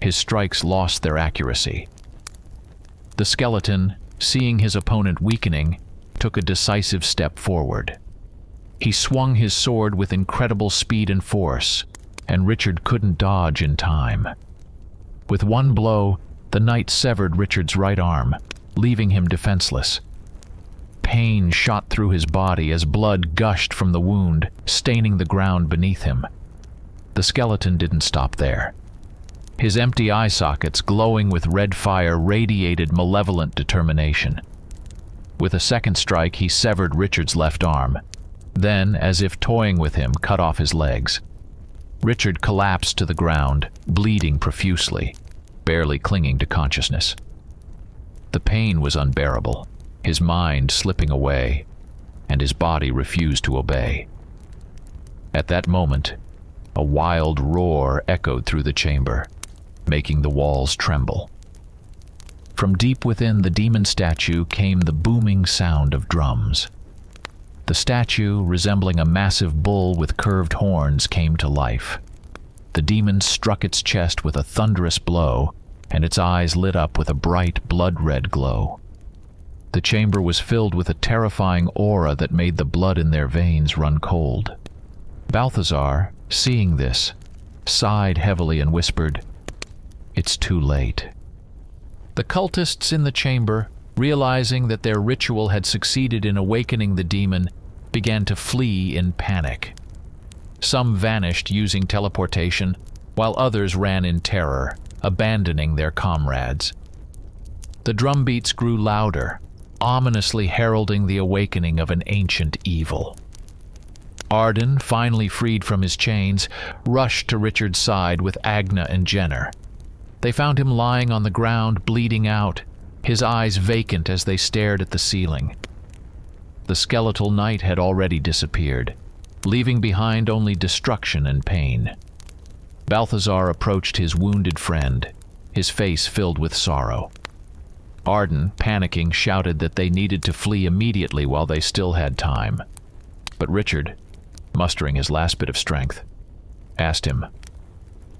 His strikes lost their accuracy. The skeleton, seeing his opponent weakening, took a decisive step forward. He swung his sword with incredible speed and force, and Richard couldn't dodge in time. With one blow, the knight severed Richard's right arm, leaving him defenseless. Pain shot through his body as blood gushed from the wound, staining the ground beneath him. The skeleton didn't stop there. His empty eye sockets, glowing with red fire, radiated malevolent determination. With a second strike, he severed Richard's left arm. Then, as if toying with him, cut off his legs. Richard collapsed to the ground, bleeding profusely, barely clinging to consciousness. The pain was unbearable, his mind slipping away, and his body refused to obey. At that moment, a wild roar echoed through the chamber, making the walls tremble. From deep within the demon statue came the booming sound of drums. The statue, resembling a massive bull with curved horns, came to life. The demon struck its chest with a thunderous blow, and its eyes lit up with a bright, blood-red glow. The chamber was filled with a terrifying aura that made the blood in their veins run cold. Balthazar, seeing this, sighed heavily and whispered, "It's too late." The cultists in the chamber, realizing that their ritual had succeeded in awakening the demon, began to flee in panic. Some vanished using teleportation, while others ran in terror, abandoning their comrades. The drum beats grew louder, ominously heralding the awakening of an ancient evil. Arden, finally freed from his chains, rushed to Richard's side with Agna and Jenner. They found him lying on the ground, bleeding out, his eyes vacant as they stared at the ceiling. The skeletal knight had already disappeared, leaving behind only destruction and pain. Balthazar approached his wounded friend, his face filled with sorrow. Arden, panicking, shouted that they needed to flee immediately while they still had time. But Richard, mustering his last bit of strength, asked him,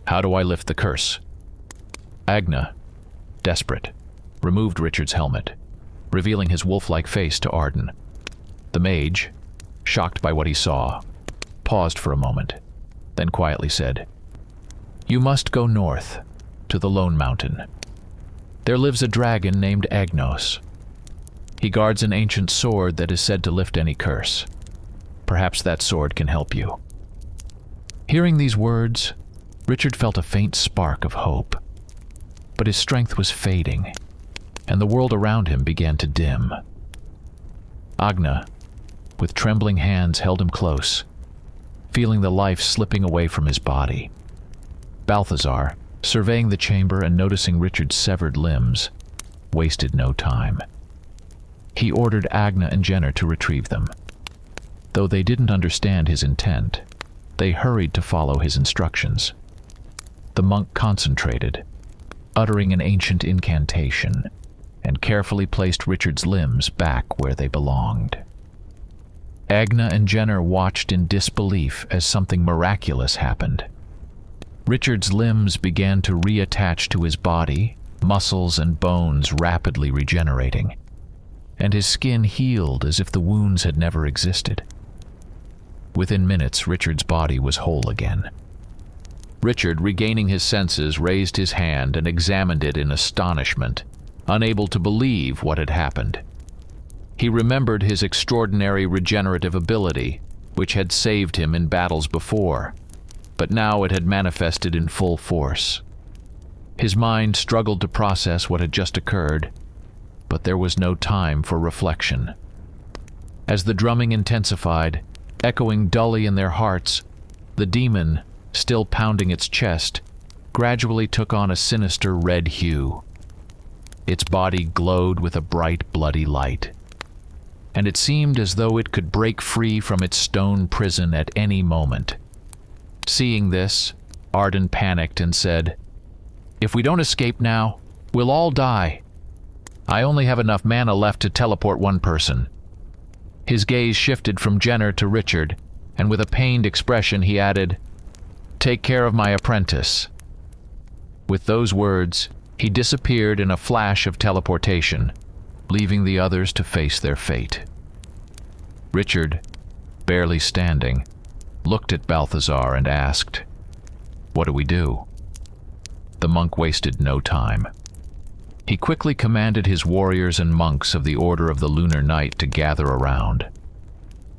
"How do I lift the curse?" Agna, desperate, removed Richard's helmet, revealing his wolf-like face to Arden. The mage, shocked by what he saw, paused for a moment, then quietly said, "You must go north, to the Lone Mountain. There lives a dragon named Agnos. He guards an ancient sword that is said to lift any curse. Perhaps that sword can help you." Hearing these words, Richard felt a faint spark of hope. But his strength was fading, and the world around him began to dim. Agna, with trembling hands, held him close, feeling the life slipping away from his body. Balthazar, surveying the chamber and noticing Richard's severed limbs, wasted no time. He ordered Agna and Jenner to retrieve them. Though they didn't understand his intent, they hurried to follow his instructions. The monk concentrated, uttering an ancient incantation, and carefully placed Richard's limbs back where they belonged. Agna and Jenner watched in disbelief as something miraculous happened. Richard's limbs began to reattach to his body, muscles and bones rapidly regenerating, and his skin healed as if the wounds had never existed. Within minutes, Richard's body was whole again. Richard, regaining his senses, raised his hand and examined it in astonishment, unable to believe what had happened. He remembered his extraordinary regenerative ability, which had saved him in battles before, but now it had manifested in full force. His mind struggled to process what had just occurred, but there was no time for reflection. As the drumming intensified, echoing dully in their hearts, the demon, still pounding its chest, gradually took on a sinister red hue. Its body glowed with a bright, bloody light, and it seemed as though it could break free from its stone prison at any moment. Seeing this, Arden panicked and said, "If we don't escape now, we'll all die. I only have enough mana left to teleport one person." His gaze shifted from Jenner to Richard, and with a pained expression he added, "Take care of my apprentice." With those words, he disappeared in a flash of teleportation, leaving the others to face their fate. Richard, barely standing, looked at Balthazar and asked, "What do we do?" The monk wasted no time. He quickly commanded his warriors and monks of the Order of the Lunar Night to gather around.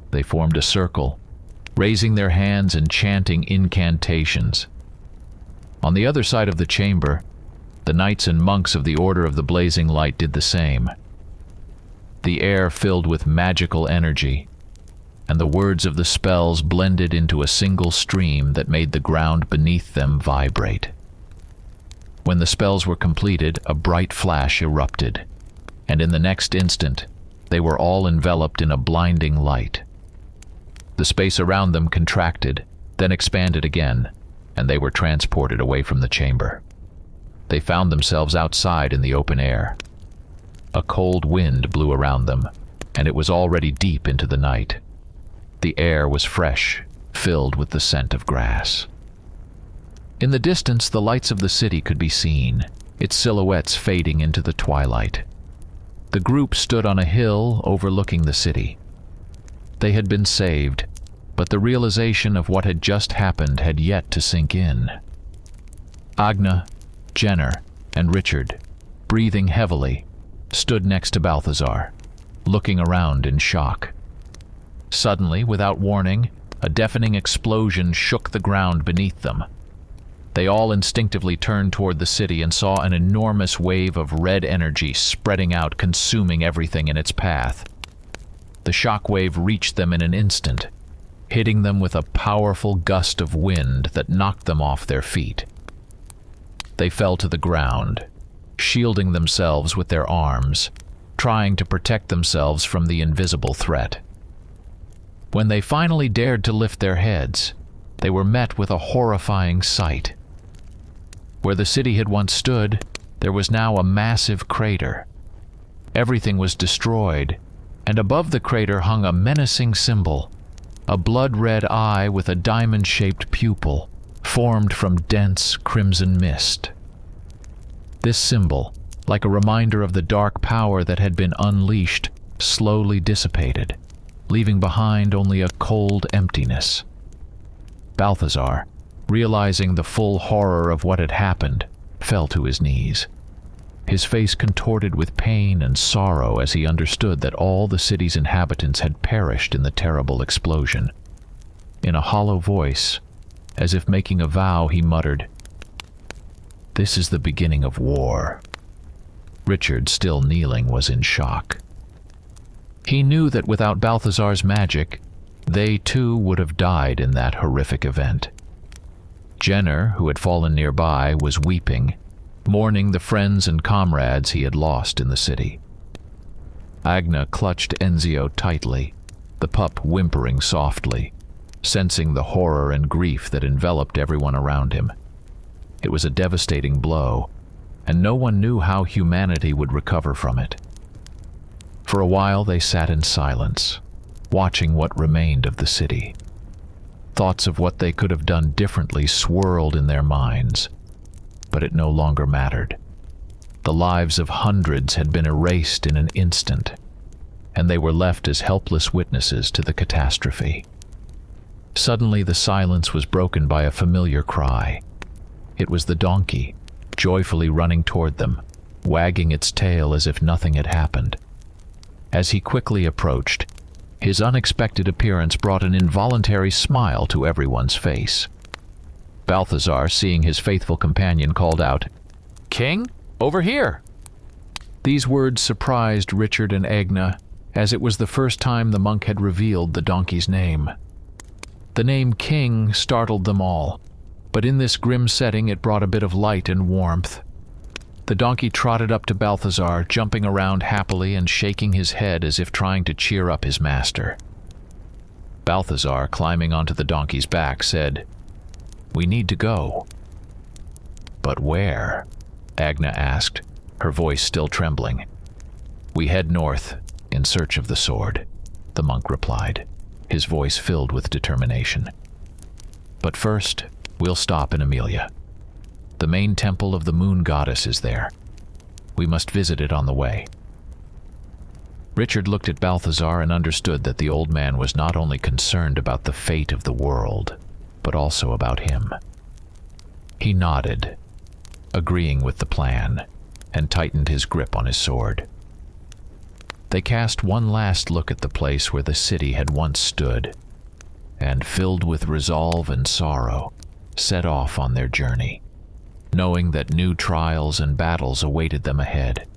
They formed a circle, raising their hands and chanting incantations. On the other side of the chamber, the knights and monks of the Order of the Blazing Light did the same. the air filled with magical energy, and the words of the spells blended into a single stream that made the ground beneath them vibrate. When the spells were completed, a bright flash erupted, and in the next instant, they were all enveloped in a blinding light. The space around them contracted, then expanded again, and they were transported away from the chamber. They found themselves outside in the open air. A cold wind blew around them, and it was already deep into the night. The air was fresh, filled with the scent of grass. In the distance, the lights of the city could be seen, its silhouettes fading into the twilight. The group stood on a hill overlooking the city. They had been saved, but the realization of what had just happened had yet to sink in. Agna, Jenner, and Richard, breathing heavily, stood next to Balthazar, looking around in shock. Suddenly, without warning, a deafening explosion shook the ground beneath them. They all instinctively turned toward the city and saw an enormous wave of red energy spreading out, consuming everything in its path. The shock wave reached them in an instant, hitting them with a powerful gust of wind that knocked them off their feet. They fell to the ground, shielding themselves with their arms, trying to protect themselves from the invisible threat. When they finally dared to lift their heads, they were met with a horrifying sight. Where the city had once stood, there was now a massive crater. Everything was destroyed, and above the crater hung a menacing symbol, a blood-red eye with a diamond-shaped pupil, formed from dense crimson mist. This symbol, like a reminder of the dark power that had been unleashed, slowly dissipated, leaving behind only a cold emptiness. Balthazar, realizing the full horror of what had happened, fell to his knees. His face contorted with pain and sorrow as he understood that all the city's inhabitants had perished in the terrible explosion. In a hollow voice, as if making a vow, he muttered, "This is the beginning of war." Richard, still kneeling, was in shock. He knew that without Balthazar's magic, they too would have died in that horrific event. Jenner, who had fallen nearby, was weeping, mourning the friends and comrades he had lost in the city. Agna clutched Enzio tightly, the pup whimpering softly, sensing the horror and grief that enveloped everyone around him. It was a devastating blow, and no one knew how humanity would recover from it. For a while they sat in silence, watching what remained of the city. Thoughts of what they could have done differently swirled in their minds, but it no longer mattered. The lives of hundreds had been erased in an instant, and they were left as helpless witnesses to the catastrophe. Suddenly the silence was broken by a familiar cry. It was the donkey, joyfully running toward them, wagging its tail as if nothing had happened. As he quickly approached, his unexpected appearance brought an involuntary smile to everyone's face. Balthazar, seeing his faithful companion, called out, "King, over here!" These words surprised Richard and Agna, as it was the first time the monk had revealed the donkey's name. The name King startled them all, but in this grim setting it brought a bit of light and warmth. The donkey trotted up to Balthazar, jumping around happily and shaking his head as if trying to cheer up his master. Balthazar, climbing onto the donkey's back, said, "We need to go." "But where?" Agna asked, her voice still trembling. "We head north, in search of the sword," the monk replied, his voice filled with determination. "But first, we'll stop in Amelia. The main temple of the moon goddess is there. We must visit it on the way." Richard looked at Balthazar and understood that the old man was not only concerned about the fate of the world, but also about him. He nodded, agreeing with the plan, and tightened his grip on his sword. They cast one last look at the place where the city had once stood, and, filled with resolve and sorrow, set off on their journey, knowing that new trials and battles awaited them ahead.